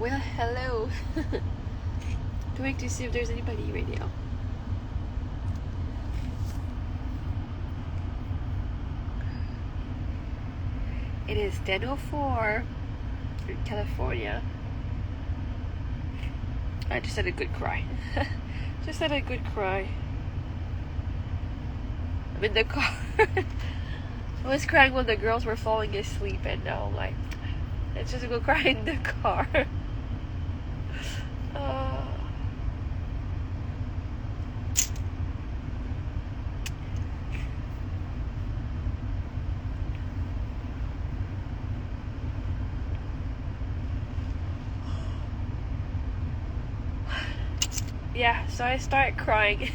Well, hello. Going to see if there's anybody right now. It is 10:04 in California. I just had a good cry. Just had a good cry. I'm in the car. I was crying when the girls were falling asleep, and now I'm like, let's just go cry in the car. Yeah, so I started crying.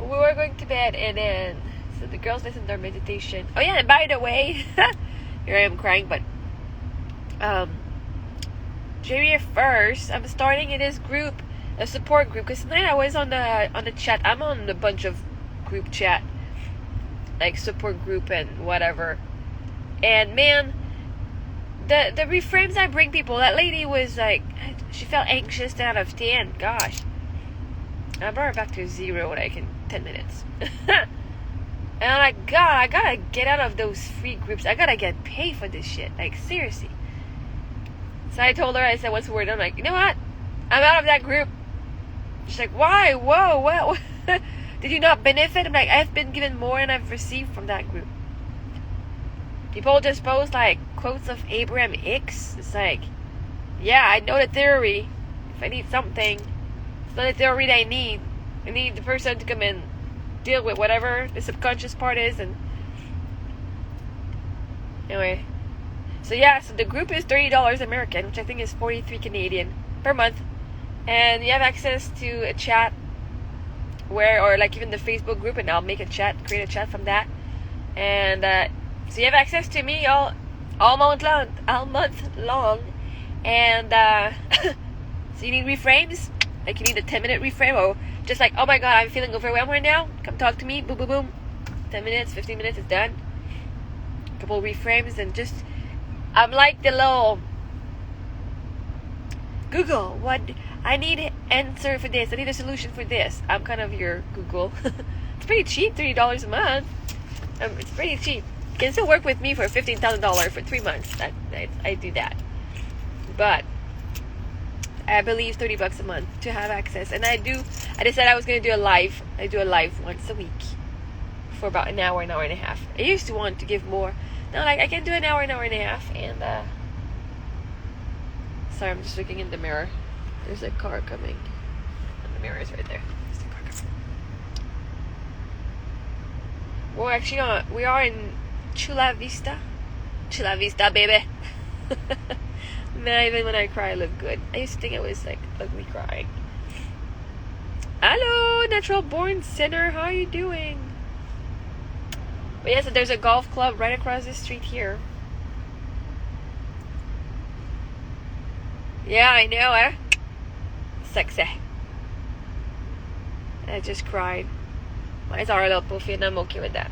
We were going to bed, and then so the girls listened to their meditation. Oh yeah, and by the way, here I am crying, but January 1st, I'm starting in this group, a support group, because tonight I was on the chat. I'm on a bunch of group chat, like support group and whatever. And man, the reframes I bring people, that lady was like, she felt anxious out of 10. Gosh. I brought her back to 0 like in 10 minutes. And I'm like, God, I gotta get out of those free groups. I gotta get paid for this shit. Like, seriously. So I told her, I said, once we're done, I'm like, you know what? I'm out of that group. She's like, why? Whoa, what? Did you not benefit? I'm like, I've been given more than I've received from that group. People just post, like, quotes of Abraham Hicks. It's like, yeah, I know the theory. If I need something, it's not the theory that I need. I need the person to come and deal with whatever the subconscious part is. And anyway, so yeah, so the group is $30 American, which I think is 43 Canadian per month, and you have access to a chat where, or like even the Facebook group, and I'll make a chat, create a chat from that, and so you have access to me all month long, and so you need reframes. Like you need a 10-minute reframe, or just like, oh my God, I'm feeling overwhelmed right now. Come talk to me. Boom, boom, boom. 10 minutes, 15 minutes is done. A couple reframes, and just, I'm like the little Google. What I need an answer for this. I need a solution for this. I'm kind of your Google. It's pretty cheap, $30 a month. It's pretty cheap. You can still work with me for $15,000 for 3 months. I do that, but I believe $30 a month to have access. And I decided I was going to do a live. I do a live once a week for about an hour and a half. I used to want to give more. Now, like, I can do an hour and a half. And sorry, I'm just looking in the mirror. There's a car coming. And the mirror is right there. There's a car coming. Well, actually, we are in Chula Vista. Chula Vista, baby. Man, even when I cry, I look good. I used to think I was like ugly crying. Hello, Natural Born Sinner. How are you doing? But yes, there's a golf club right across the street here. Yeah, I know, eh? Sexy. I just cried. My eyes are a little puffy, and I'm okay with that.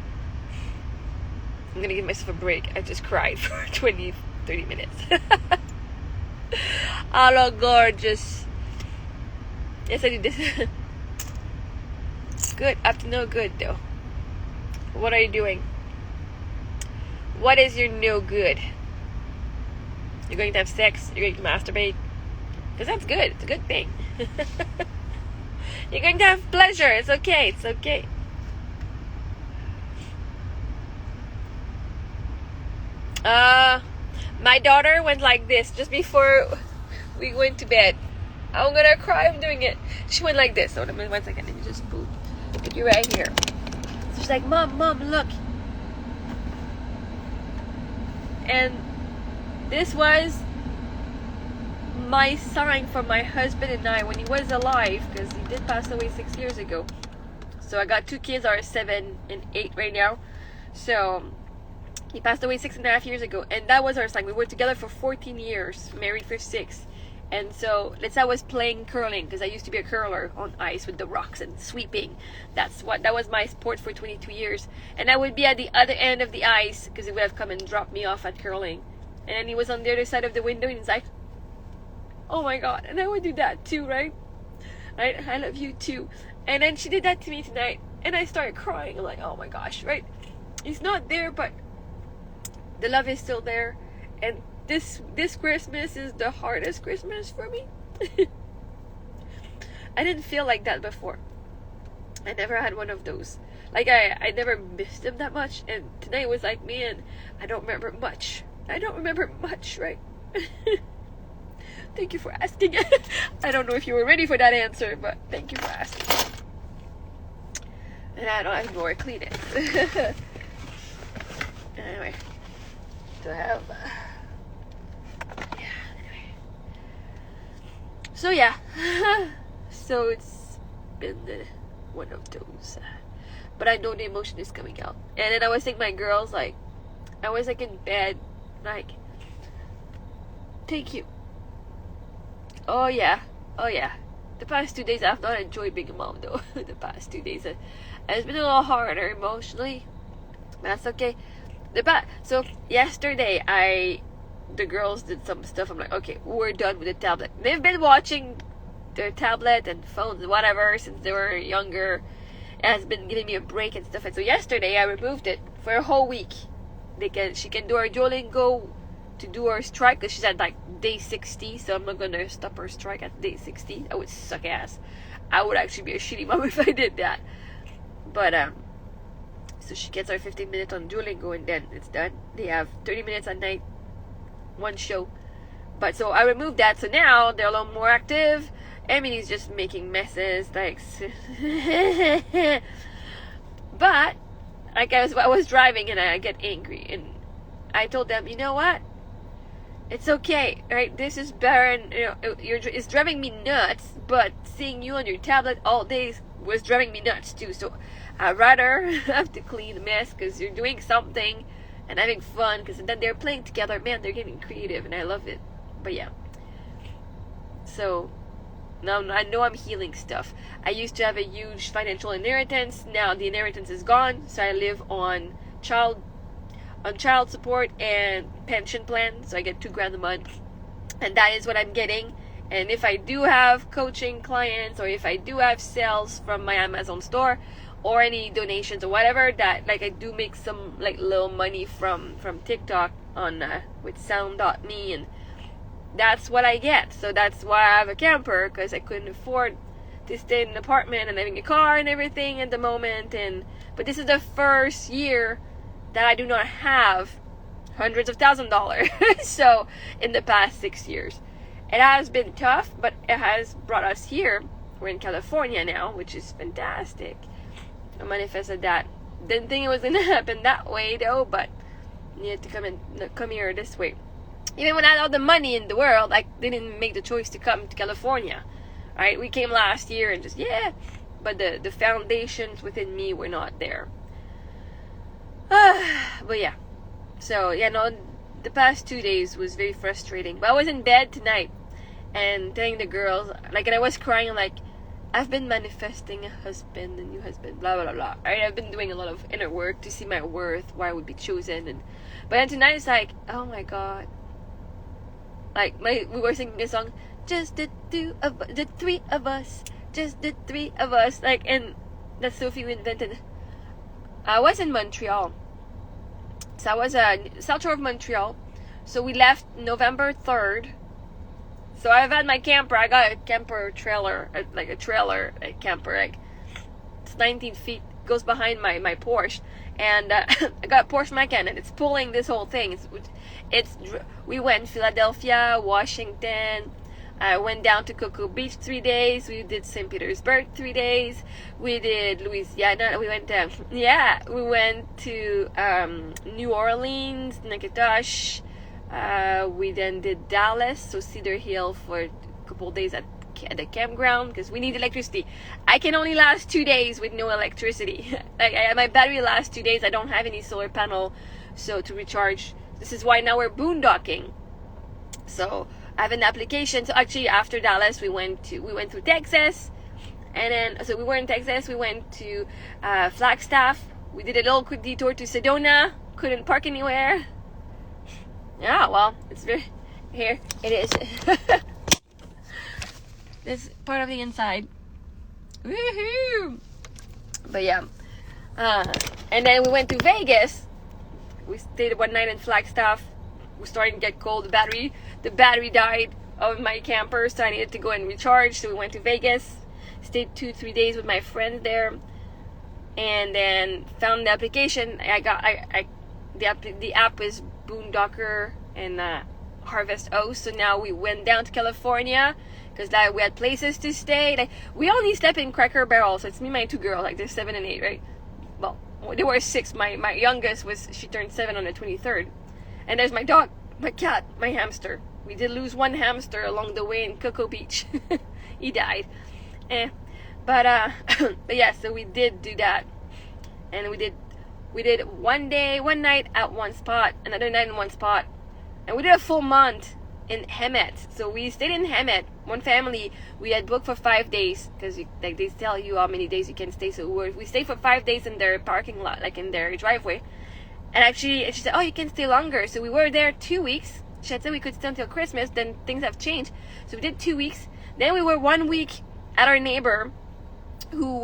I'm gonna give myself a break. I just cried for 20-30 minutes. Hello, gorgeous. Yes, I did this. Good. Up to no good, though. What are you doing? What is your no good? You're going to have sex? You're going to masturbate? Because that's good. It's a good thing. You're going to have pleasure. It's okay. It's okay. My daughter went like this just before we went to bed. I'm gonna cry. I'm doing it. She went like this. So 1 second. Let me just put you right here. So she's like, Mom, look. And this was my sign from my husband and I when he was alive, because he did pass away 6 years ago. So I got 2 kids, are 7 and 8 right now. So he passed away 6.5 years ago, and that was our sign. We were together for 14 years, married for 6. And so let's say I was playing curling, because I used to be a curler on ice with the rocks and sweeping. That was my sport for 22 years. And I would be at the other end of the ice, because he would have come and dropped me off at curling. And then he was on the other side of the window, and he's like, Oh my God. And I would do that too, right? Right? I love you too. And then she did that to me tonight. And I started crying. I'm like, oh my gosh, right? He's not there, but the love is still there. And this Christmas is the hardest Christmas for me. I didn't feel like that before. I never had one of those. Like, I never missed him that much. And tonight was like, man, I don't remember much. Right? Thank you for asking. I don't know if you were ready for that answer, but thank you for asking. And I don't have more Kleenex. Anyway, do I have... yeah, anyway. So, yeah. So, it's been one of those. But I know the emotion is coming out. And then I was thinking my girls, like, I was like in bed, like, thank you. Oh yeah. The past 2 days I've not enjoyed being a mom though. The past 2 days it's been a little harder emotionally. But that's okay. So yesterday the girls did some stuff. I'm like, okay, we're done with the tablet. They've been watching their tablet and phones and whatever since they were younger. It has been giving me a break and stuff. And so yesterday I removed it for a whole week. She can do her Duolingo to do her strike because she's at like day 60, so I'm not gonna stop her strike at day 60. That would suck ass. I would actually be a shitty mom if I did that. But so she gets her 15 minutes on Duolingo and then it's done. They have 30 minutes at night, one show. But so I removed that, so now they're a little more active. Emily's just making messes, like. But like I was driving and I get angry and I told them, you know what? It's okay, right? This is better, and it's driving me nuts. But seeing you on your tablet all day was driving me nuts too. So I'd rather have to clean the mess because you're doing something and having fun. Because then they're playing together, man. They're getting creative, and I love it. But yeah. So now I know I'm healing stuff. I used to have a huge financial inheritance. Now the inheritance is gone, so I live on child support and pension plan, so I get $2,000 a month, and that is what I'm getting. And if I do have coaching clients, or if I do have sales from my Amazon store, or any donations or whatever, that like I do make some like little money from TikTok on with sound.me, and that's what I get. So that's why I have a camper, because I couldn't afford to stay in an apartment and having a car and everything at the moment. But this is the first year that I do not have hundreds of $1,000s. So in the past 6 years, it has been tough, but it has brought us here. We're in California now, which is fantastic. I manifested that. Didn't think it was gonna happen that way though, but needed to come here this way. Even when I had all the money in the world, I didn't make the choice to come to California. Right? We came last year and just but the foundations within me were not there. But yeah, so the past 2 days was very frustrating. But I was in bed tonight and telling the girls, like, and I was crying, like, I've been manifesting a husband, a new husband, blah blah blah. Right? I've been doing a lot of inner work to see my worth, why I would be chosen, but then tonight it's like, oh my God, like we were singing a song, just the three of us, just the three of us, like, and that Sophie invented. I was in Montreal. So I was south shore of Montreal. So we left November 3rd. So I've had my camper. I got a camper trailer, like a camper. Like, it's 19 feet. Goes behind my Porsche. And I got a Porsche Macan, and it's pulling this whole thing. We went Philadelphia, Washington. I went down to Cocoa Beach 3 days. We did St. Petersburg 3 days. We did Louisiana. We went to New Orleans, Natchitoches. We then did Dallas, so Cedar Hill for a couple of days at the campground because we need electricity. I can only last 2 days with no electricity. Like, my battery lasts 2 days. I don't have any solar panel, so to recharge. This is why now we're boondocking. So I have an application. So actually, after Dallas, we went through Texas, and then so we were in Texas. We went to Flagstaff. We did a little quick detour to Sedona. Couldn't park anywhere. Yeah, well, it's very here. It is. It's part of the inside. Woohoo! But yeah. And then we went to Vegas. We stayed one night in Flagstaff. We're starting to get cold. The battery died of my camper, so I needed to go and recharge. So we went to Vegas. Stayed 2-3 days with my friends there, and then found the application. The app is Boondocker and Harvest O. So now we went down to California because we had places to stay. Like, we only slept in Cracker Barrel, so it's me and my 2 girls. Like, they're 7 and 8, right? Well, they were 6. My youngest she turned 7 on the 23rd, and there's my dog, my cat, my hamster. We did lose one hamster along the way in Cocoa Beach. He died. But yeah, so we did do that, and we did one night at one spot, another night in one spot, and we did a full month in Hemet. So we stayed in Hemet. One family, we had booked for 5 days because like they tell you how many days you can stay. So we stayed for 5 days in their parking lot, like in their driveway. And actually, she said, "Oh, you can stay longer." So we were there 2 weeks. She had said we could stay until Christmas. Then things have changed, so we did 2 weeks. Then we were 1 week at our neighbor who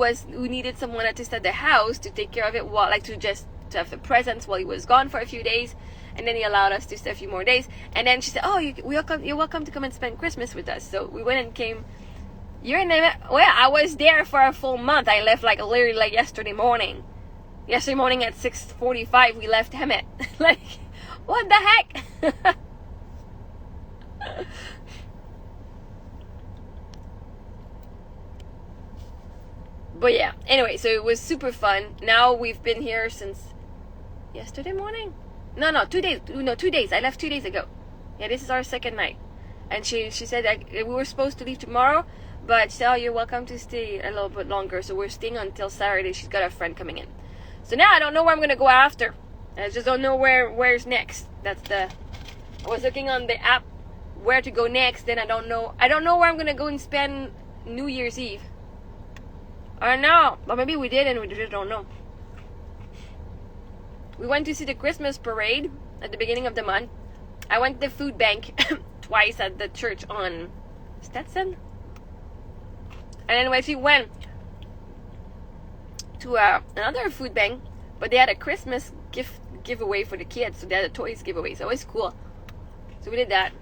needed someone to stay at the house to take care of it, while to have the presents while he was gone for a few days. And then he allowed us to stay a few more days. And then she said, "Oh, you're welcome to come and spend Christmas with us." So we went and came. Well, I was there for a full month. I left literally yesterday morning. Yesterday morning at 6:45, we left Hemet. Like, what the heck? But yeah, anyway, so it was super fun. Now we've been here since yesterday morning. No, 2 days. No, 2 days. I left 2 days ago. Yeah, this is our second night. And she said that we were supposed to leave tomorrow, but she said, "Oh, you're welcome to stay a little bit longer." So we're staying until Saturday. She's got a friend coming in. So now I don't know where I'm gonna go after. I just don't know where's next. I was looking on the app where to go next. Then I don't know where I'm gonna go and spend New Year's Eve. I don't know, but maybe we did and we just don't know. We went to see the Christmas parade at the beginning of the month. I went to the food bank twice at the church on Stetson. And then we actually went to another food bank, but they had a Christmas giveaway for the kids, so they had a toys giveaway. So it was cool. So we did that.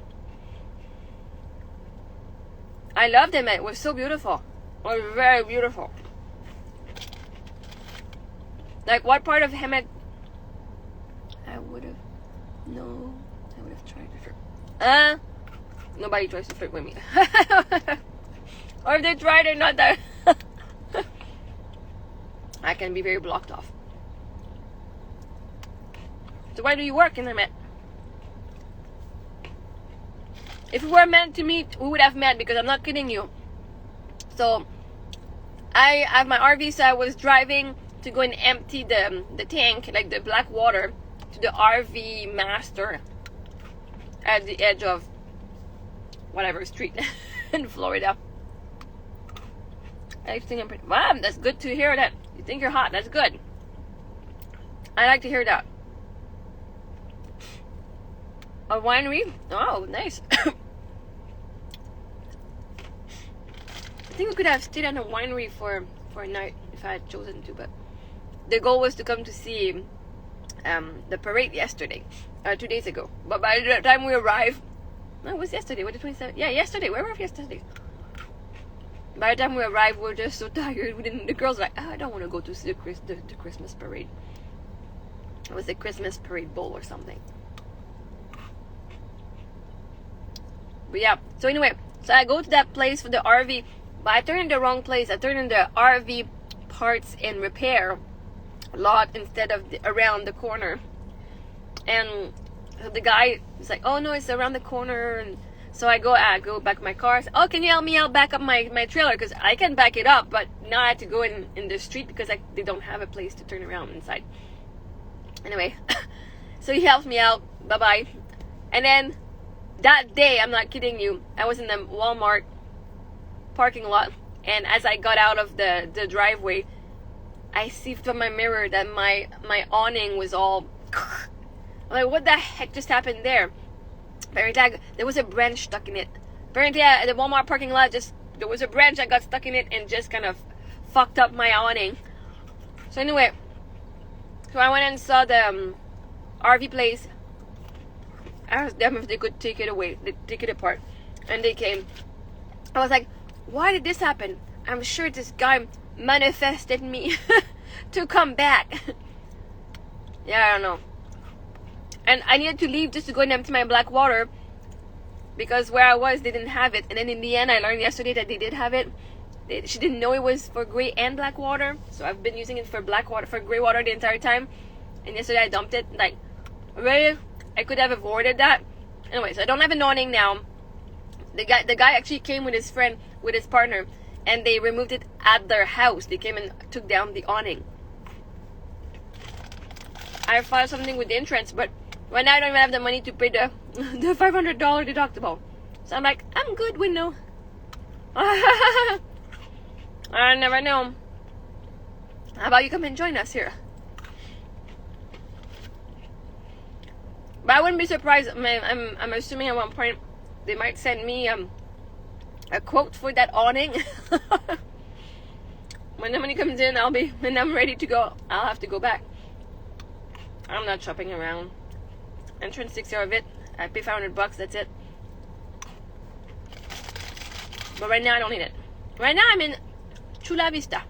I loved it, man. It was so beautiful. It was very beautiful. Like, what part of Hemet? I would have tried to flirt. Nobody tries to flirt with me. Or if they try, they're not there. I can be very blocked off. So why do you work in Hemet? If we were meant to meet, we would have met, because I'm not kidding you. So I have my RV, so I was driving to go and empty the tank, like the black water, to the RV master at the edge of whatever street in Florida. I think I'm pretty. Wow, that's good to hear that. You think you're hot? That's good. I like to hear that. A winery? Oh, nice. I think we could have stayed at a winery for a night if I had chosen to, but the goal was to come to see the parade yesterday, 2 days ago. But by the time we arrived, no, it was yesterday. What, the 27th? Yeah, yesterday. Where were we yesterday? By the time we arrived, we were just so tired. The girls were like, "Oh, I don't want to go to see the Christmas parade." It was the Christmas parade bowl or something. But yeah, so anyway, so I go to that place for the RV, but I turned in the wrong place. I turned in the RV parts and repair lot instead of around the corner. And the guy was like, "Oh no, it's around the corner." And so I go back to my car. I said, "Oh, can you help me out back up my trailer? Because I can back it up, but now I have to go in the street because they don't have a place to turn around inside." Anyway, so he helps me out. Bye-bye. And then that day, I'm not kidding you, I was in the Walmart parking lot, and as I got out of the driveway, I see from my mirror that my awning was all... I'm like, what the heck just happened there? Apparently, there was a branch stuck in it. Apparently, the Walmart parking lot just there was a branch that got stuck in it and just kind of fucked up my awning. So anyway, so I went and saw the RV place. I asked them if they could take it away, take it apart, and they came. I was like, why did this happen? I'm sure this guy manifested me to come back. Yeah, I don't know. And I needed to leave just to go and empty my black water, because where I was, they didn't have it. And then in the end, I learned yesterday that they did have it. She didn't know it was for gray and black water, so I've been using it for black water, for gray water the entire time. And yesterday I dumped it. Like, really, I could have avoided that. Anyways, I don't have an awning now. The guy actually came with his friend, with his partner, and they removed it at their house. They came and took down the awning. I filed something with the insurance, but right now I don't even have the money to pay the $500 deductible. So I'm like, I'm good with no. I never know. How about you come and join us here? But I wouldn't be surprised. I'm assuming at one point they might send me a quote for that awning. When the money comes in, when I'm ready to go, I'll have to go back. I'm not shopping around. Entrance takes care of it. I pay $500. That's it. But right now I don't need it. Right now I'm in Chula Vista.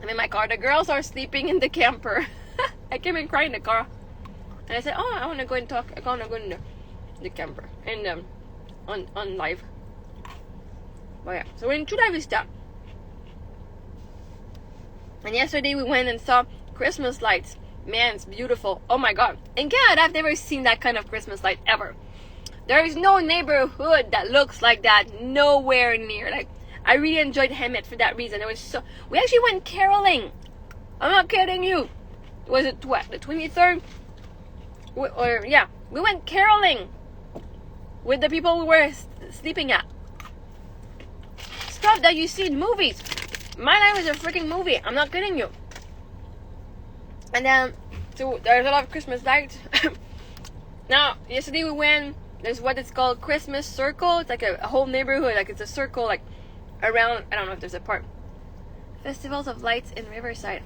I'm in my car. The girls are sleeping in the camper. I came and cried in the car, and I said, "Oh, I want to go and talk. I want to go in the camper and on live." But yeah, so we're in Chula Vista. And yesterday we went and saw Christmas lights. Man, it's beautiful. Oh my god. In Canada, I've never seen that kind of Christmas light ever. There is no neighborhood that looks like that. Nowhere near. Like, I really enjoyed Hemet for that reason. It was so... We actually went caroling. I'm not kidding you. Was it what? The 23rd? Yeah. We went caroling with the people we were sleeping at. Stuff that you see in movies. My life is a freaking movie. I'm not kidding you. And then, so there's a lot of Christmas lights. Now, yesterday we went, there's what it's called Christmas Circle. It's like a whole neighborhood. Like, it's a circle, like, around, I don't know if there's a park. Festivals of Lights in Riverside.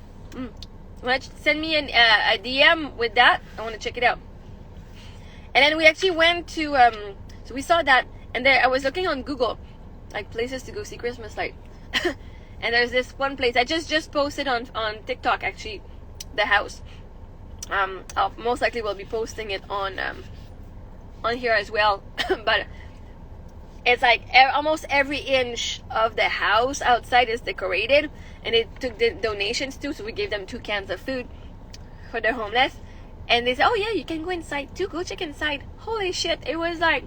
Send me a DM with that. I want to check it out. And then we actually went to, so we saw that, and there, I was looking on Google, like, places to go see Christmas light. And there's this one place, I just posted on TikTok, actually, the house. I'll most likely will be posting it on here as well. But it's like almost every inch of the house outside is decorated, and they took the donations too, so we gave them 2 cans of food for the homeless. And they said, oh yeah, you can go inside too, go check inside. Holy shit, it was like,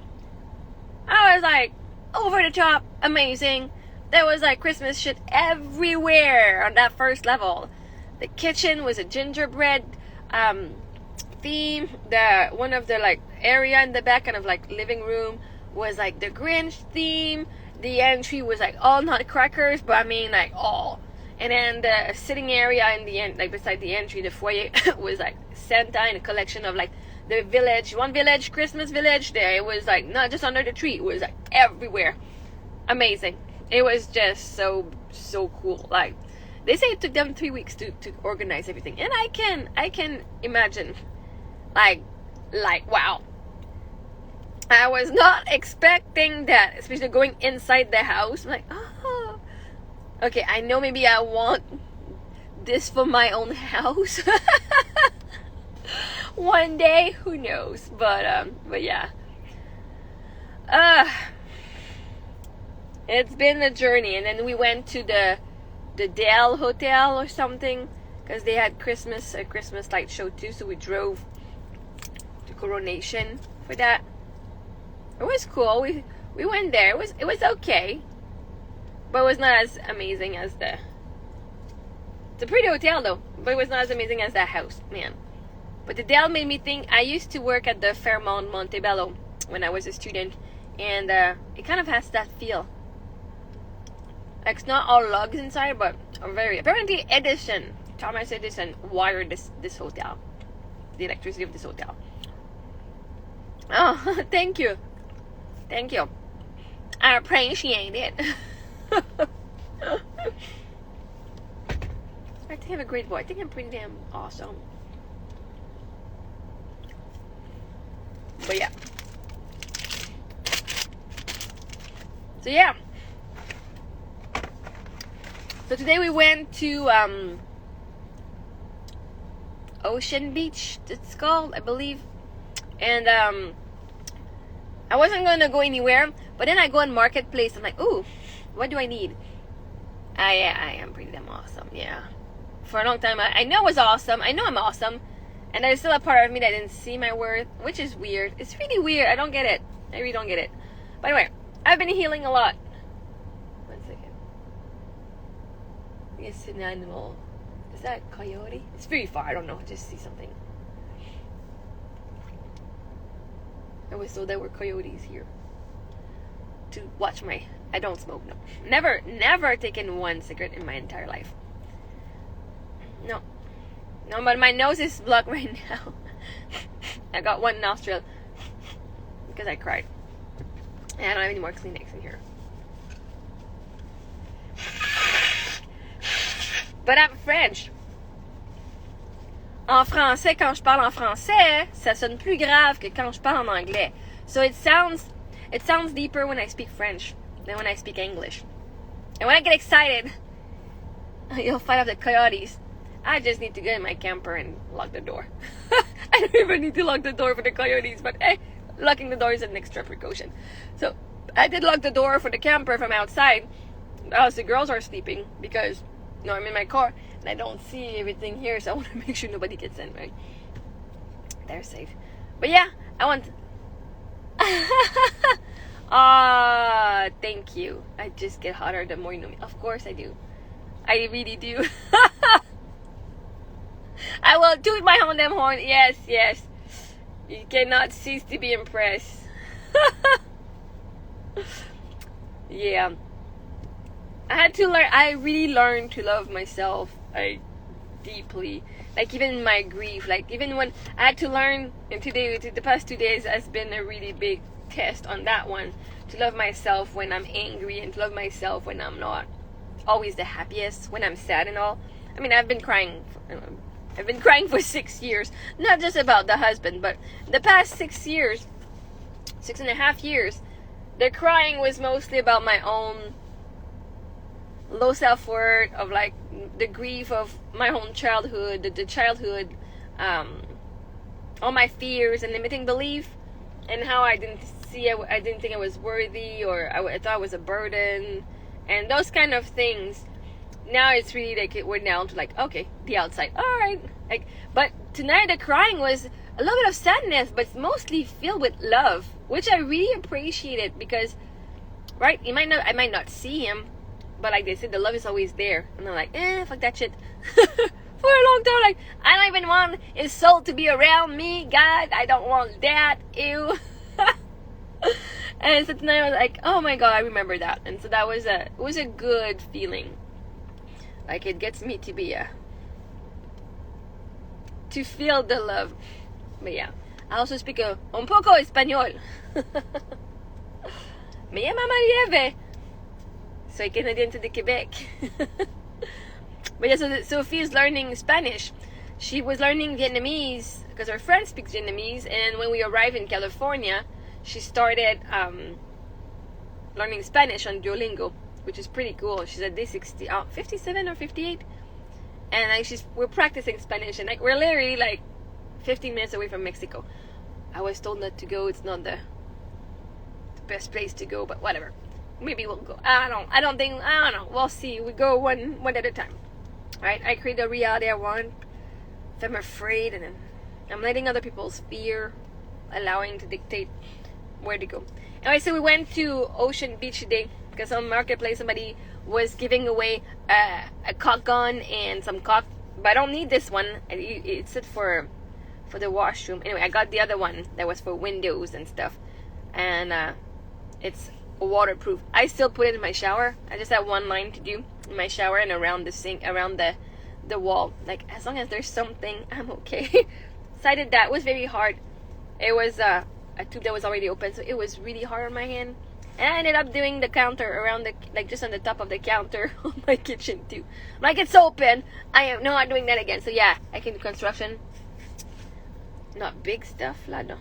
I was like, over the top amazing. There was like Christmas shit everywhere on that first level. The kitchen was a gingerbread theme. The one of the like area in the back, kind of like living room, was like the Grinch theme. The entry was like all nutcrackers, but I mean like all. And then the sitting area in the end, like beside the entry, the foyer, was like Santa and a collection of like the village, one village, Christmas village. There, it was like not just under the tree, it was like everywhere. Amazing. It was just so cool. Like, they say it took them 3 weeks to organize everything, and I can imagine, like wow. I was not expecting that, especially going inside the house. I'm like, oh, okay, I know maybe I want this for my own house one day, who knows? But yeah. It's been a journey. And then we went to the Dell Hotel or something, because they had a Christmas light show too, so we drove to Coronation for that. It was cool. We went there. It was okay, but it was not as amazing as it's a pretty hotel though, but it was not as amazing as that house, man. But the Dell made me think. I used to work at the Fairmont Montebello when I was a student, and it kind of has that feel. Like, it's not all logs inside, but apparently Thomas Edison wired this hotel, the electricity of this hotel. Oh, thank you. I appreciate it. I think I'm a great boy. I think I'm pretty damn awesome. But yeah. So yeah. So today we went to Ocean Beach, it's called, I believe. And I wasn't going to go anywhere, but then I go on Marketplace. I'm like, ooh, what do I need? I am pretty damn awesome, yeah. For a long time, I know I was awesome. I know I'm awesome. And there's still a part of me that didn't see my worth, which is weird. It's really weird. I don't get it. I really don't get it. By the way, I've been healing a lot. 1 second. I guess it's an animal. Is that a coyote? It's very far. I don't know. I just see something. I was told there were coyotes here. To watch my... I don't smoke, no. Never taken one cigarette in my entire life. No. No, but my nose is blocked right now. I got one nostril. Because I cried. And I don't have any more Kleenex in here. But I'm French. En français, quand je parle en français, ça sonne plus grave que quand je parle en anglais. So it sounds deeper when I speak French than when I speak English. And when I get excited, you'll fight off the coyotes. I just need to get in my camper and lock the door. I don't even need to lock the door for the coyotes, but hey, locking the door is an extra precaution. So I did lock the door for the camper from outside. As the girls are sleeping because I'm in my car and I don't see everything here, so I want to make sure nobody gets in, right? They're safe. But yeah, I want... thank you. I just get hotter the more you know me. Of course I do. I really do. I will toot my own damn horn. Yes. You cannot cease to be impressed. Yeah. I had to learn. I really learned to love myself. Deeply. Like even in my grief. Like even when I had to learn. And today, the past 2 days has been a really big test on that one. To love myself when I'm angry and to love myself when I'm not always the happiest. When I'm sad and all. I mean, I've been crying for 6 years. Not just about the husband, but the past 6 years, 6.5 years, the crying was mostly about my own low self-worth, of like the grief of my own childhood, the childhood, all my fears and limiting belief, and how I didn't think I was worthy, or I thought I was a burden, and those kind of things. Now it's really like we're down to like, okay, the outside, all right. Like, but tonight the crying was a little bit of sadness, but it's mostly filled with love, which I really appreciated because, right? I might not see him, but like they said, the love is always there, and I'm like, fuck that shit. For a long time, like I don't even want his soul to be around me. God, I don't want that. Ew. And so tonight I was like, oh my God, I remember that, and so that was a good feeling. Like it gets me to be to feel the love. But yeah, I also speak un poco español. Me llama Marie-Ève. Soy Canadian de Quebec. But yeah, so Sophie is learning Spanish. She was learning Vietnamese because her friend speaks Vietnamese, and when we arrived in California, she started learning Spanish on Duolingo, which is pretty cool. She's at day 57 or 58, and like we're practicing Spanish, and like we're literally like 15 minutes away from Mexico. I was told not to go. It's not the best place to go, but whatever. Maybe we'll go. I don't know. We'll see. We go one at a time. Right? I create the reality I want. If I'm afraid, and then I'm letting other people's fear, allowing to dictate where to go. Anyway, so we went to Ocean Beach today because on Marketplace somebody was giving away a caulk gun and some caulk, but I don't need this one. It's it for the washroom. Anyway, I got the other one that was for windows and stuff, and it's waterproof. I still put it in my shower. I just have one line to do in my shower and around the sink, around the wall. Like as long as there's something, I'm okay. So I did that. It was very hard. It was a tube that was already open, so it was really hard on my hand. And I ended up doing the counter around the, like just on the top of the counter on my kitchen too. Like it's open. I am not doing that again. So yeah, I can do construction. Not big stuff, la no.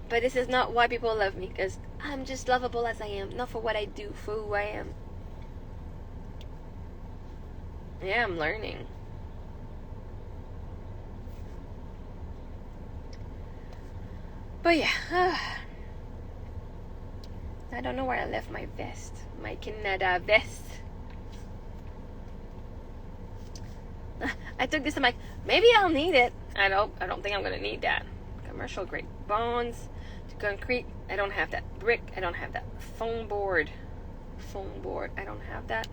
But this is not why people love me, because I'm just lovable as I am, not for what I do, for who I am. Yeah, I'm learning. But yeah, I don't know where I left my vest, my Canada vest. I took this, I'm like, maybe I'll need it. I don't think I'm gonna need that. Commercial grade bones to concrete. I don't have that. Brick. I don't have that. Foam board. I don't have that.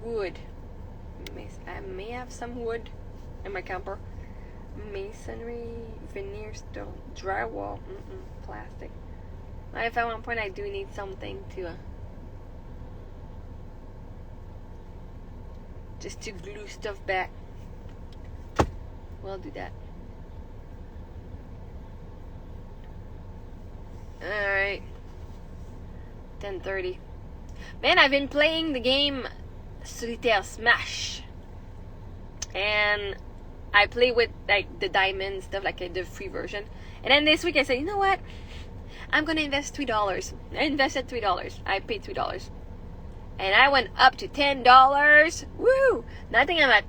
Wood. I may have some wood in my camper. Masonry, veneer stone, drywall, plastic. If at one point I do need something to just to glue stuff back, we'll do that. Alright, 10:30. Man, I've been playing the game Solitaire Smash, and I play with like the diamond stuff, like the free version. And then this week I said, you know what? I'm gonna invest $3. I invested $3. I paid $3, and I went up to $10. Woo! Now I think I'm at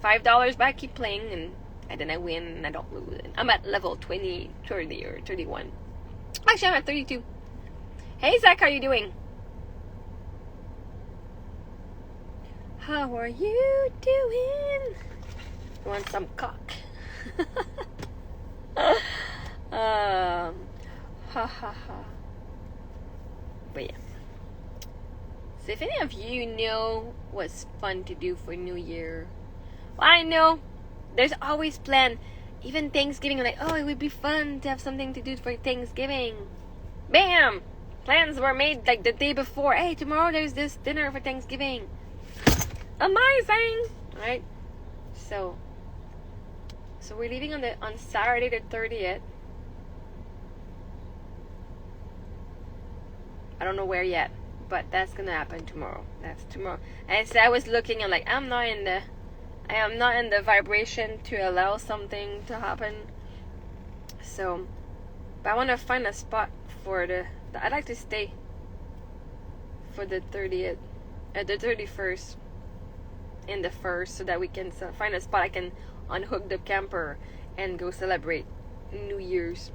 $5, but I keep playing, and then I win and I don't lose. I'm at level 20, 30, or 31. Actually, I'm at 32. Hey Zach, how are you doing? How are you doing? You want some cock? Ha ha ha. But yeah. So if any of you know what's fun to do for New Year, well, I know there's always plan. Even Thanksgiving, I'm like, oh, it would be fun to have something to do for Thanksgiving. Bam! Plans were made like the day before. Hey, tomorrow there's this dinner for Thanksgiving. Amazing! Right? So we're leaving on Saturday the 30th. I don't know where yet, but that's gonna happen tomorrow. That's tomorrow. And so I was looking, and like, I am not in the vibration to allow something to happen. So, but I want to find a spot for I'd like to stay for the 30th, the 31st, in the 1st, so that we can find a spot I can unhook the camper and go celebrate New Year's.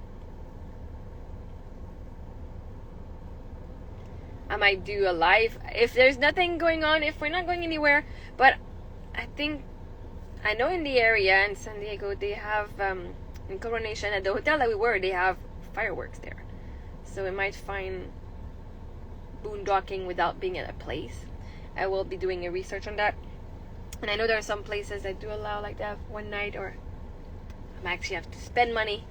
I might do a live if there's nothing going on, if we're not going anywhere. But I know in the area in San Diego they have in Coronation, at the hotel that we were, they have fireworks there. So we might find boondocking without being at a place. I will be doing a research on that. And I know there are some places that do allow like that one night, or I might actually have to spend money.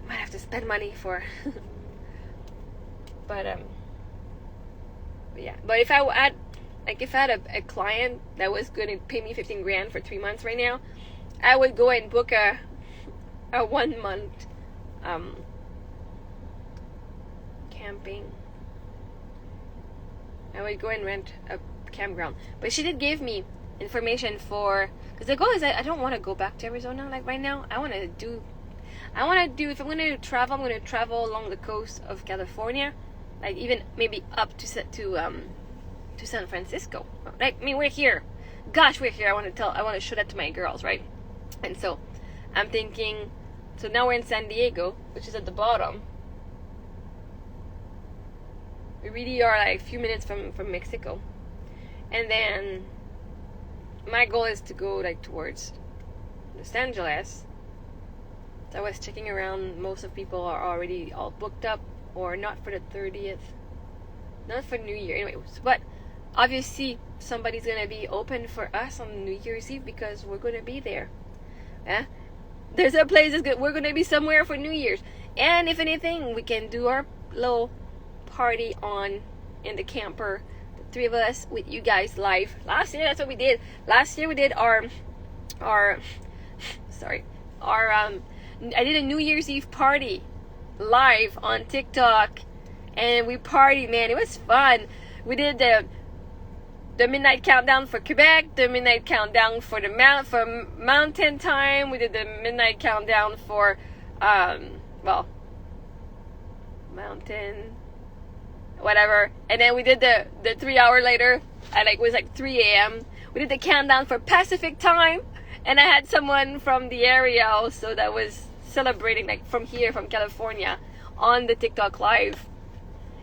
I might have to spend money for but yeah. But if I had a client that was going to pay me $15,000 for 3 months right now, I would go and book a 1 month camping. I would go and rent a campground. But she did give me information because the goal is I don't want to go back to Arizona like right now. I want to do if I'm going to travel, I'm going to travel along the coast of California, like even maybe up to San Francisco. Like, I mean, we're here. Gosh, we're here. I want to show that to my girls, right? And so I'm thinking, so now we're in San Diego, which is at the bottom. We really are like a few minutes from Mexico. And then my goal is to go like towards Los Angeles. So I was checking around. Most of people are already all booked up, or not for the 30th, not for New Year anyway. But obviously somebody's gonna be open for us on New Year's Eve because we're gonna be there. There's a place that's good. We're gonna be somewhere for New Year's, and if anything, we can do our little party in the camper, the three of us with you guys live. Last year, that's what we did. Last year we did our I did a New Year's Eve party live on TikTok, and we partied, man. It was fun. We did the midnight countdown for Quebec, the midnight countdown for mountain time. We did the midnight countdown for mountain whatever, and then we did the 3 hour later at it was like 3 a.m. We did the countdown for Pacific time, and I had someone from the area also that was celebrating, like from California, on the TikTok live.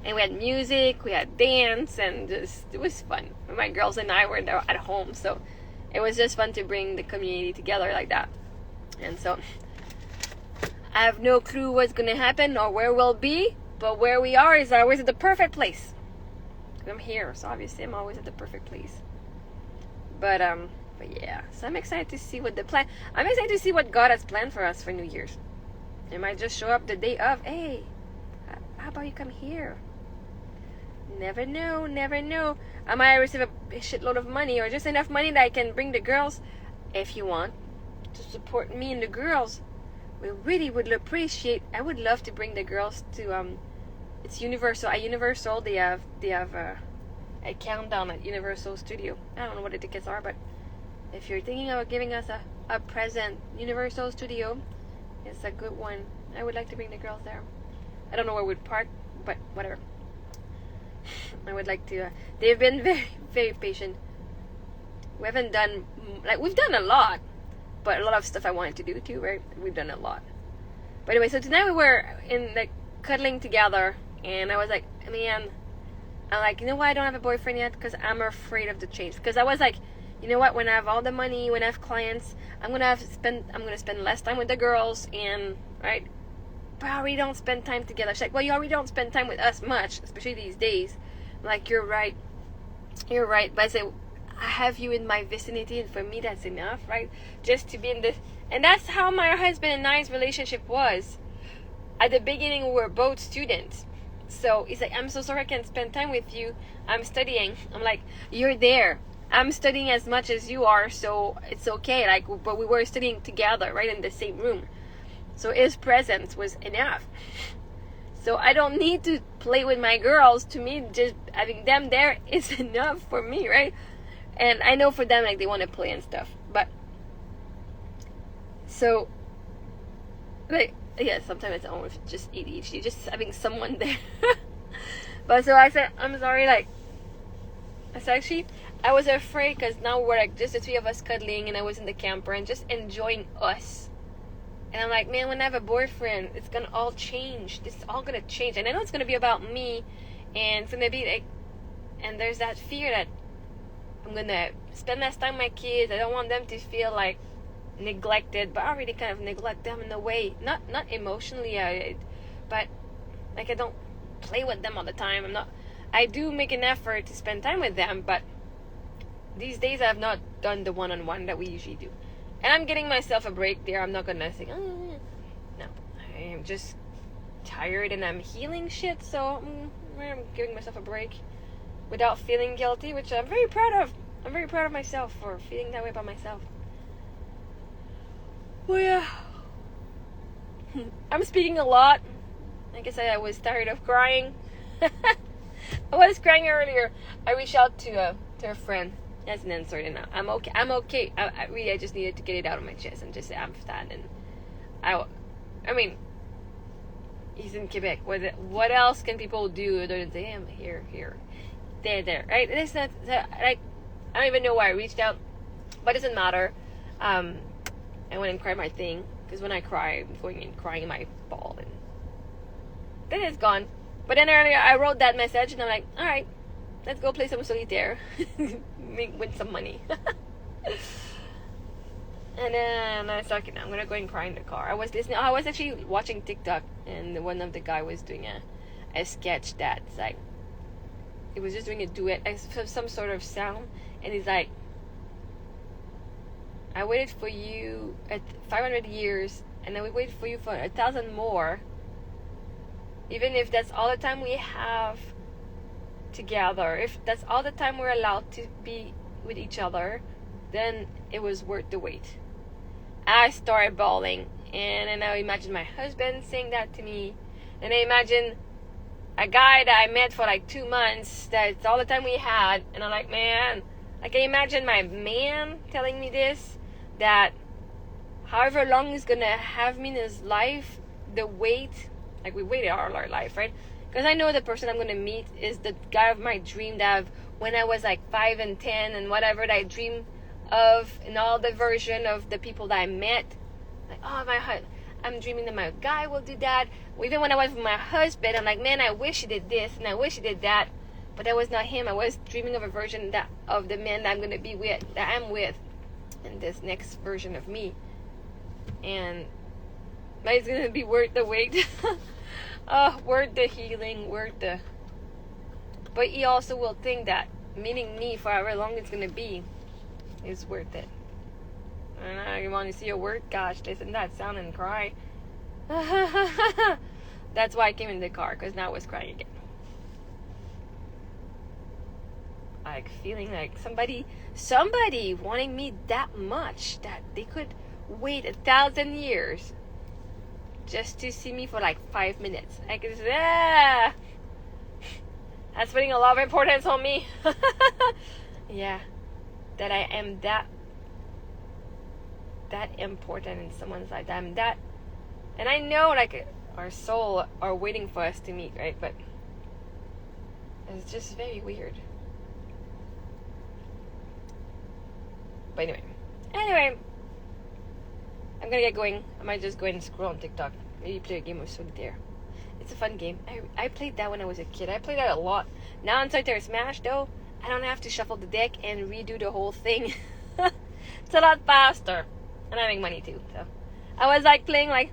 And we had music, we had dance, and it was fun. My girls and I were there at home, so it was just fun to bring the community together like that. And so I have no clue what's gonna happen or where we'll be, but where we are is always at the perfect place. I'm here, so obviously I'm always at the perfect place. But yeah, so I'm excited to see what I'm excited to see what God has planned for us for New Year's. It might just show up the day of. Hey, how about you come here? Never know, never know. I might receive a shitload of money, or just enough money that I can bring the girls, if you want, to support me and the girls. We really would appreciate. I would love to bring the girls to it's Universal. At Universal, they have a countdown at Universal Studio. I don't know what the tickets are, but if you're thinking of giving us a present, Universal Studio, it's a good one. I would like to bring the girls there. I don't know where we'd park, but whatever. I would like to. They've been very, very patient. We've done a lot, but a lot of stuff I wanted to do too, right? We've done a lot. But anyway, so tonight we were cuddling together, and I was like, man, I'm like, you know why I don't have a boyfriend yet? Because I'm afraid of the change. Because I was like, you know what? When I have all the money, when I have clients, I'm gonna spend less time with the girls, and right. But I already don't spend time together. She's like, well, you already don't spend time with us much, especially these days. I'm like, you're right. But I say, I have you in my vicinity, and for me, that's enough, right? Just to be in this. And that's how my husband and I's relationship was. At the beginning, we were both students. So he's like, I'm so sorry I can't spend time with you. I'm studying. I'm like, you're there. I'm studying as much as you are, so it's okay. But we were studying together, right, in the same room. So his presence was enough. So I don't need to play with my girls. To me, just having them there is enough for me, right? And I know for them, they want to play and stuff. But, so, yeah, sometimes it's almost just ADHD, just having someone there. But so I said, I'm sorry, I said, actually, I was afraid because now we're just the three of us cuddling, and I was in the camper and just enjoying us. And I'm like, man, when I have a boyfriend, it's gonna all change. It's all gonna change. And I know it's gonna be about me, and it's gonna be and there's that fear that I'm gonna spend less time with my kids. I don't want them to feel neglected, but I already kind of neglect them in a way. Not emotionally, but I don't play with them all the time. I do make an effort to spend time with them, but these days I have not done the one-on-one that we usually do. And I'm getting myself a break there. I'm not gonna say, no. I am just tired and I'm healing shit, so I'm giving myself a break without feeling guilty, which I'm very proud of. I'm very proud of myself for feeling that way about myself. Well, yeah. I'm speaking a lot. I guess I was tired of crying. I was crying earlier. I reached out to a friend. That's an answer now. I'm okay. I just needed to get it out of my chest and just say I'm sad. And I mean, he's in Quebec. What else can people do other than say, I'm here, there, right? It's not I don't even know why I reached out, but it doesn't matter. I went and cried my thing, because when I cry, I'm going and crying in my ball, and then it's gone. But then earlier I wrote that message, and I'm like, all right, let's go play some solitaire. Win some money. And then I thought, I'm gonna go and cry in the car. I was actually watching TikTok, and one of the guy was doing a sketch that's he was just doing a duet, some sort of sound, and he's like, I waited for you at 500 years, and I will wait for you for 1,000 more. Even if that's all the time we have together, if that's all the time we're allowed to be with each other, then it was worth the wait. I started bawling, and then I imagined my husband saying that to me, And I imagine a guy that I met for like 2 months, that's all the time we had, and I'm like, man, I can imagine my man telling me this, that however long he's gonna have me in his life, the wait, like we waited all our life, right? Because I know the person I'm gonna meet is the guy of my dream that when I was like 5 and 10 and whatever that I dream of, and all the version of the people that I met. Like, oh, I'm dreaming that my guy will do that. Even when I was with my husband, I'm like, man, I wish he did this and I wish he did that. But that was not him. I was dreaming of a version of the man that I'm gonna be with, that I'm with, in this next version of me. And but it's gonna be worth the wait. Worth the healing, but he also will think that meeting me for however long it's gonna be is worth it. And I want to see a word, gosh, listen to that sound and cry. That's why I came in the car, because now I was crying again. Like feeling like somebody wanting me that much that they could wait 1,000 years just to see me for like 5 minutes. Like, that's putting a lot of importance on me. Yeah, that I am that important in someone's life. I'm that, and I know like our soul are waiting for us to meet, right? But it's just very weird. But anyway, I'm gonna get going. I might just go ahead and scroll on TikTok. Maybe play a game of solitaire. It's a fun game. I played that when I was a kid. I played that a lot. Now in Solitaire Smash, though, I don't have to shuffle the deck and redo the whole thing. It's a lot faster. And I make money too. So I was like playing like,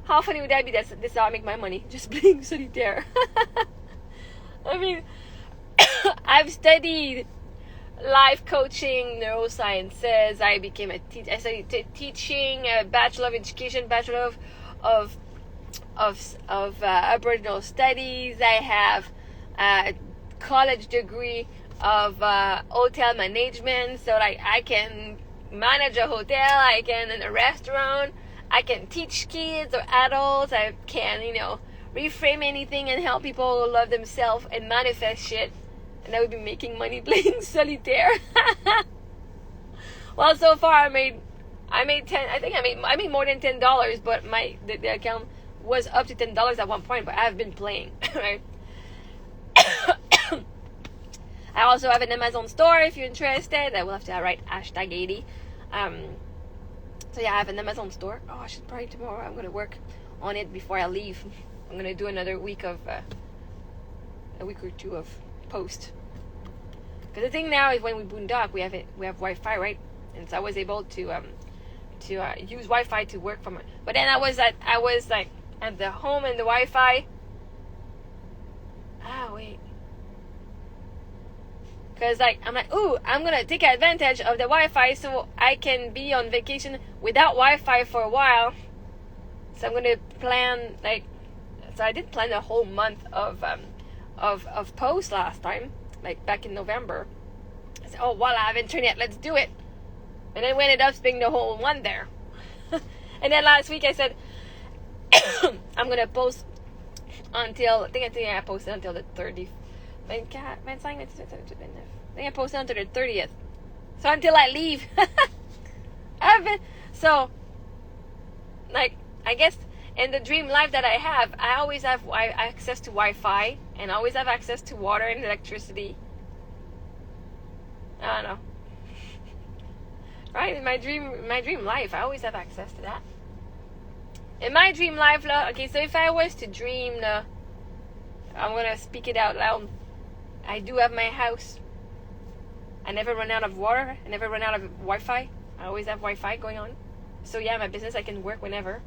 how funny would that be? This is how I make my money. Just playing Solitaire. I mean, I've studied life coaching, neurosciences. I became a teacher. I studied teaching, a Bachelor of Education, Bachelor of Aboriginal Studies. I have a college degree of hotel management, so like I can manage a hotel, I can in a restaurant, I can teach kids or adults, I can, reframe anything and help people love themselves and manifest shit. And I would be making money playing solitaire. Well, so far I made I made more than $10, but the account was up to $10 at one point, but I've been playing, right? I also have an Amazon store if you're interested. I will have to write #80. So yeah, I have an Amazon store. Oh, I should probably tomorrow. I'm gonna work on it before I leave. I'm gonna do another week of a week or two of post. Because the thing now is when we boondock, we have Wi-Fi, right? And so I was able to use Wi-Fi to work from it. But then I was like at the home and the Wi-Fi. Wait. Because I'm like, ooh, I'm going to take advantage of the Wi-Fi so I can be on vacation without Wi-Fi for a while. So I'm going to plan, so I did plan a whole month of posts last time, like back in November. I said, oh, well, I have internet, let's do it. And then we ended up spending the whole one there. And then last week I said, I'm going to post until, I think I posted until the 30th. I think I posted until the 30th. So until I leave. I guess in the dream life that I have, I always have access to Wi-Fi and I always have access to water and electricity. I don't know. Right? In my dream life, I always have access to that. In my dream life, okay, so if I was to dream, I'm going to speak it out loud. I do have my house. I never run out of water. I never run out of Wi-Fi. I always have Wi-Fi going on. So yeah, my business, I can work whenever.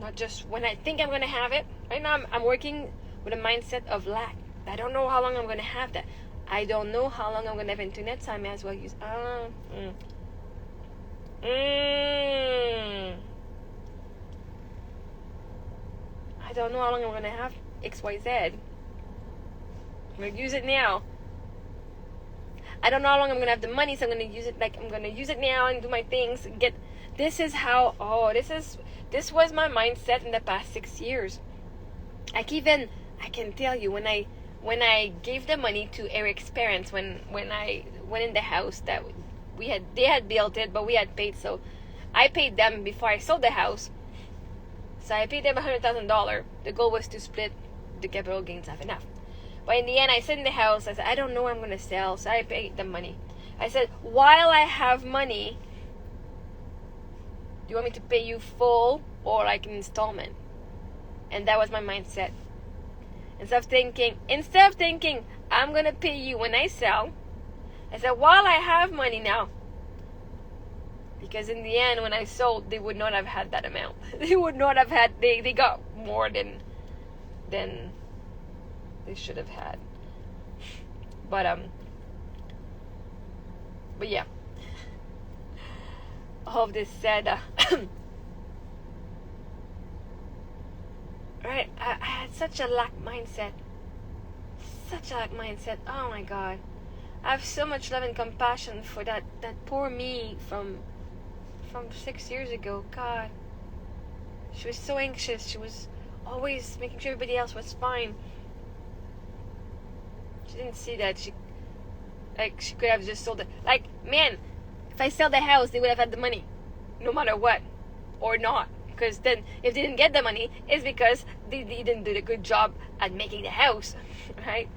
Not just when I think I'm going to have it. Right now, I'm working with a mindset of lack. I don't know how long I'm going to have that. I don't know how long I'm going to have internet, so I may as well use... I don't know how long I'm going to have XYZ. I'm going to use it now. I don't know how long I'm going to have the money, so I'm going to use it I'm going to use it now and do my things, get this is how, this was my mindset in the past 6 years. I can tell you, when I gave the money to Eric's parents, when I went in the house that they had built it, but we had paid, so I paid them before I sold the house. So I paid them $100,000. The goal was to split the capital gains half and half. But in the end, I said in the house, I said, I don't know what I'm going to sell, so I paid them money. I said, while I have money, do you want me to pay you full or like an installment? And that was my mindset. Instead of thinking, I'm going to pay you when I sell, I said, while I have money now. Because in the end, when I sold, they would not have had that amount. They would not have had, they got more than they should have had. But yeah. All of this said, right, I had such a lack mindset. Oh my God. I have so much love and compassion for that poor me from 6 years ago. God. She was so anxious. She was always making sure everybody else was fine. She didn't see that she could have just sold it. Like, man, if I sell the house, they would have had the money, no matter what, or not. Because then, if they didn't get the money, it's because they didn't do a good job at making the house, right?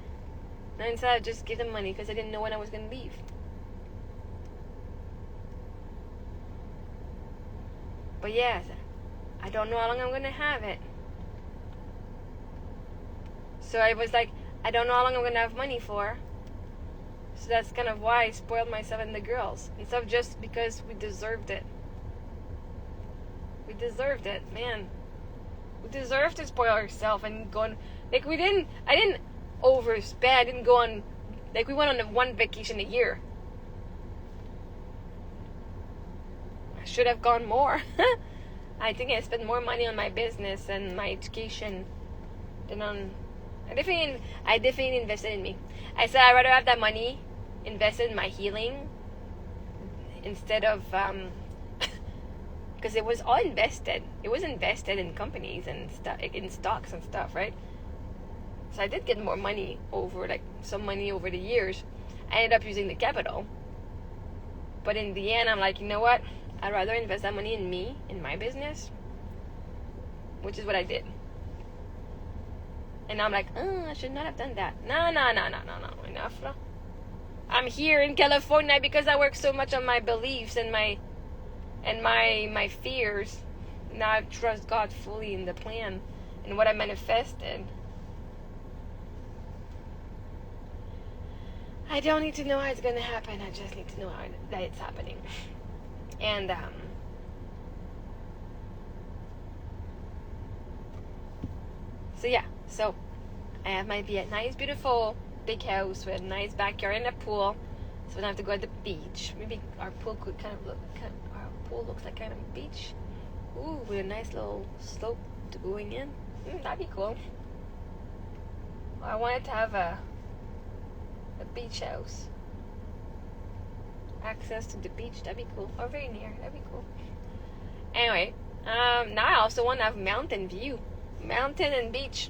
And instead, I just give them money because I didn't know when I was going to leave. But yes, I don't know how long I'm going to have it. So I was like, I don't know how long I'm going to have money for. So that's kind of why I spoiled myself and the girls. Instead of just because we deserved it. We deserved it, man. We deserved to spoil ourselves and go on. Like, I didn't overspend. I didn't go on, like, we went on one vacation a year. I should have gone more. I think I spent more money on my business and my education than on. I definitely invested in me. I said I'd rather have that money invested in my healing instead of because it was all invested. It was invested in companies and in stocks and stuff, right? So I did get more money some money over the years. I ended up using the capital. But in the end, I'm like, you know what? I'd rather invest that money in me, in my business, which is what I did. And I'm like, I should not have done that. No, enough. I'm here in California because I work so much on my beliefs and my fears. Now I trust God fully in the plan and what I manifested. I don't need to know how it's going to happen. I just need to know that it's happening. And so yeah, so I have my nice, beautiful, big house with a nice backyard and a pool. So we don't have to go to the beach. Maybe our pool could our pool looks like kind of a beach. Ooh, with a nice little slope to going in. That'd be cool. I wanted to have a beach house. Access to the beach, that'd be cool. Or very near, that'd be cool. Anyway, now I also want to have mountain view. Mountain and beach.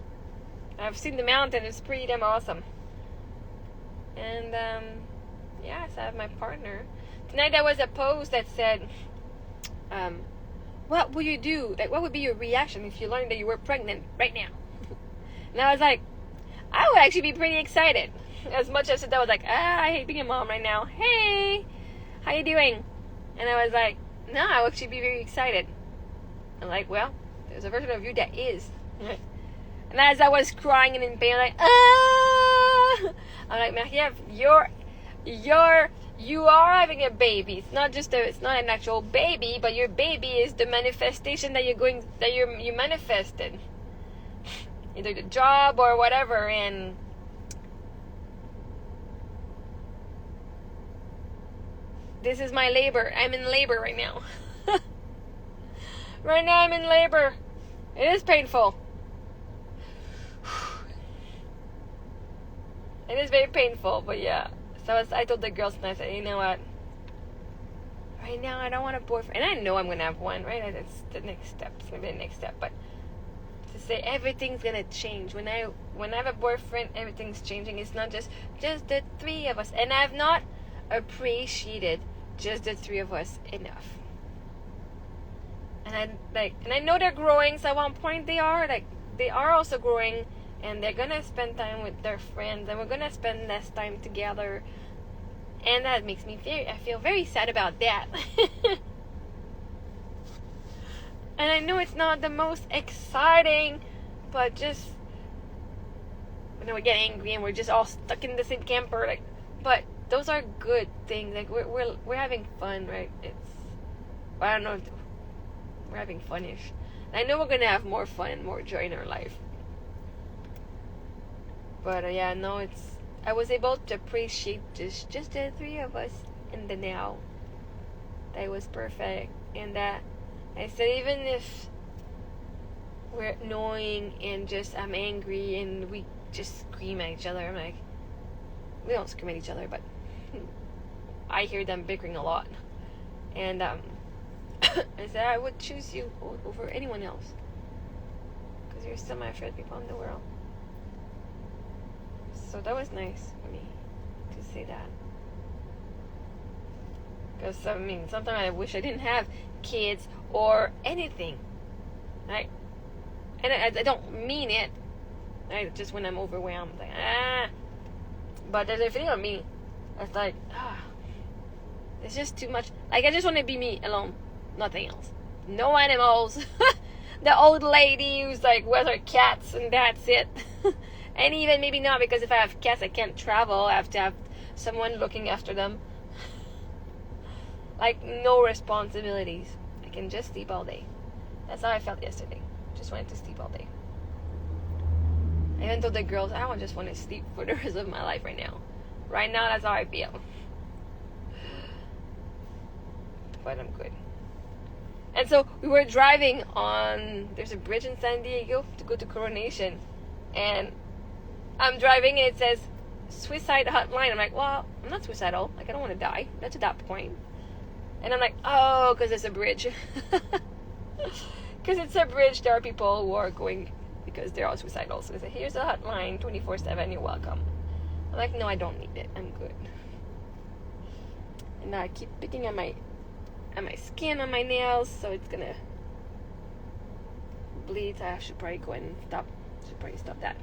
I've seen the mountain, it's pretty damn awesome. And yes, I have my partner. Tonight there was a post that said, what would you do? Like, what would be your reaction if you learned that you were pregnant right now? And I was like, I would actually be pretty excited. As much as I was like, I hate being a mom right now. Hey, how you doing? And I was like, no, I would actually be very excited. I'm like, well, there's a version of you that is. And as I was crying and in pain, I'm like, I'm like, Marie-Ève, you are having a baby. It's not an actual baby, but your baby is the manifestation that you manifested. Either the job or whatever, and this is my labor. I'm in labor right now. Right now I'm in labor. It is painful. It is very painful, but yeah. So I told the girls, and I said, you know what? right now I don't want a boyfriend. And I know I'm going to have one, right? That's the next step. It's going to be the next step. But to say everything's going to change. When I have a boyfriend, everything's changing. It's not just the three of us. And I've not appreciated just the three of us enough. And I know they're growing, so at one point they are also growing, and they're gonna spend time with their friends, and we're gonna spend less time together, and that makes me I feel very sad about that. And I know it's not the most exciting, but just when we get angry and we're just all stuck in the same camper, but those are good things. We're having fun, right? I don't know. We're having fun-ish. I know we're gonna have more fun and more joy in our life. But I was able to appreciate just the three of us in the now. That was perfect. And that I said, even if we're annoying and just I'm angry and we just scream at each other, I'm like, we don't scream at each other, but I hear them bickering a lot. And I said I would choose you over anyone else, because you're still my favorite people in the world. So that was nice for me to say that. Because sometimes I wish I didn't have kids or anything, right? And I don't mean it, right? Just when I'm overwhelmed, But there's a feeling of me. It's like, it's just too much. I just want to be me alone. Nothing else. No animals. The old lady who's with her cats, and that's it. And even maybe not, because if I have cats, I can't travel. I have to have someone looking after them. No responsibilities. I can just sleep all day. That's how I felt yesterday. Just wanted to sleep all day. I even told the girls, I just want to sleep for the rest of my life right now. Right now, that's how I feel. But I'm good. And so we were driving there's a bridge in San Diego to go to Coronation. And I'm driving and it says suicide hotline. I'm like, well, I'm not suicidal. I don't want to die. Not to that point. And I'm like, oh, because it's a bridge. Because it's a bridge, there are people who are going because they're all suicidal. So they say, here's a hotline, 24/7, you're welcome. I'm like, no, I don't need it. I'm good. And now I keep picking at my skin on my nails, so it's gonna bleed. I should probably go and stop. Stop that.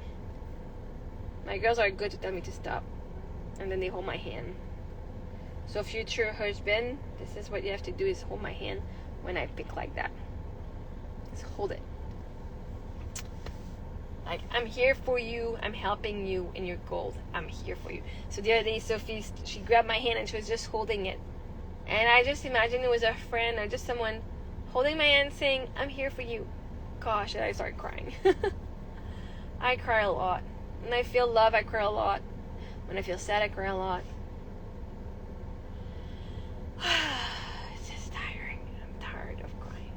My girls are good to tell me to stop, and then they hold my hand. So future husband, this is what you have to do, is hold my hand when I pick like that. Just hold it. I'm here for you. I'm helping you in your goals. I'm here for you. So the other day, Sophie, she grabbed my hand and she was just holding it. And I just imagined it was a friend or just someone holding my hand saying, I'm here for you. Gosh, and I start crying. I cry a lot. When I feel love, I cry a lot. When I feel sad, I cry a lot. It's just tiring. I'm tired of crying.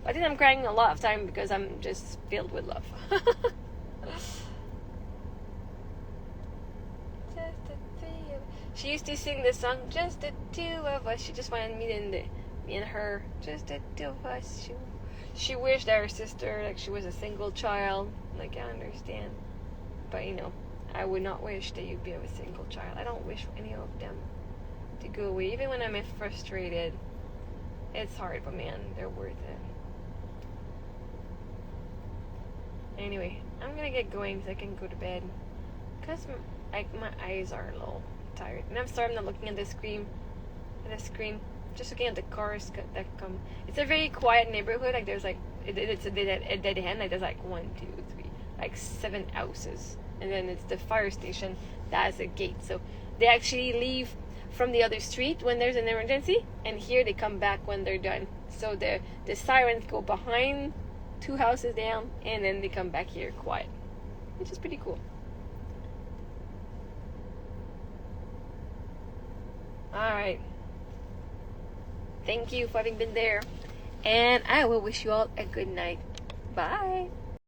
I think I'm crying a lot of time because I'm just filled with love. She used to sing this song, just the two of us. She just wanted me and her, just the two of us. She wished that her sister, she was a single child. I understand. But, I would not wish that you'd be a single child. I don't wish for any of them to go away. Even when I'm frustrated, it's hard, but man, they're worth it. Anyway, I'm gonna get going so I can go to bed. Because my eyes are a little tired. And I'm sorry I'm not looking at the screen. Just looking at the cars that come. It's a very quiet neighborhood. There's it's a dead end. There's 1, 2, 3, 7 houses. And then it's the fire station that has a gate. So they actually leave from the other street when there's an emergency, and here they come back when they're done. So the sirens go behind 2 houses down, and then they come back here quiet, which is pretty cool. Alright. Thank you for having been there. And I will wish you all a good night. Bye.